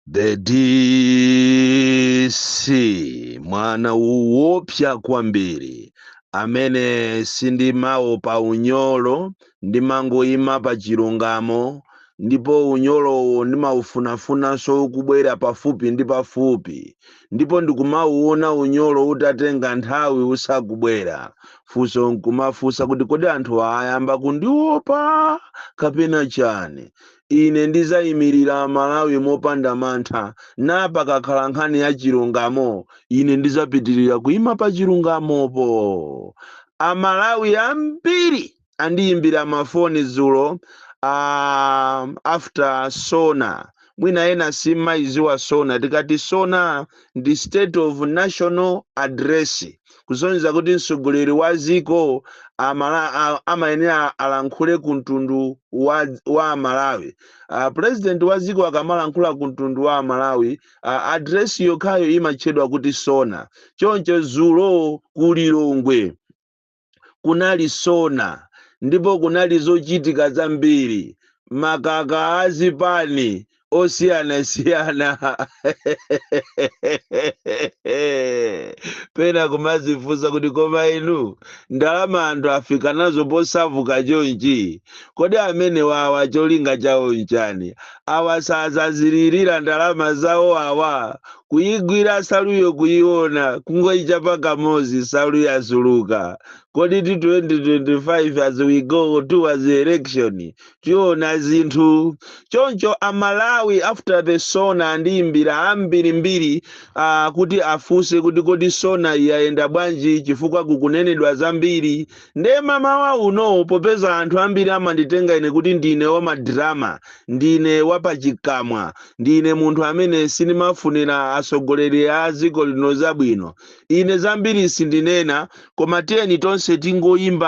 The DC mwana uwopya kwambiri amene sindimawo pa unyolo ndimangoyima pa chilungamo ndipo unyolowo ndimaufunafunanso kubwera pafupi ndi pafupi ndipo ndikumauona unyolo utatenga nthawi usakubwera funso nkumafunsa kuti kodi anthu ayamba kundiopa kapena chani. Ine ndizayimirira Malawi mopanda mantha napa kakhala nkhani ya chilungamo ine ndizapitirira kuyima pa chilungamopo. Amalawi ambiri andiyimbira mafoni dzulo after SONA. Mwina ena simaiziwa SONA, tikati SONA ndi State of National Address, kusonyeza kuti mtsogoleri wa dziko amayenera alankhule ku mtundu wa Malawi. President wa dziko akamalankhula ku mtundu wa Malawi, address yokhayo imatchedwa kuti SONA. Choncho dzulo ku Lilongwe kunali SONA ndipo kunali zochitika zambiri, makaka azipani osiyanasiyana pena kumazifunsa kuti koma inu ndalama anthu afika nazo posavuka chonchi, kodi amene wawa cholinga chawo nchani? Awa sazazilirira ndalama zawo awa kuyigwira saluyo kuyiona kungoyichapa kamozi salu yasuluka. Kodi ti 2025 as we go towards the election tiona zinthu choncho. Amalawi after the SONA andiyimbira ambirimbiri kuti afunse kuti kodi SONA yayenda bwanji chifukwa kukunenedwa zambiri. Nde mama uno popeza anthu ambiri amanditenga ine kuti ndine wamadrama, ndine wapachikamwa, ndine munthu amene sinimafunira atsogoleri a dziko lino zabwino. Ine zambiri sindinena, koma tiyeni tonse tingoyimba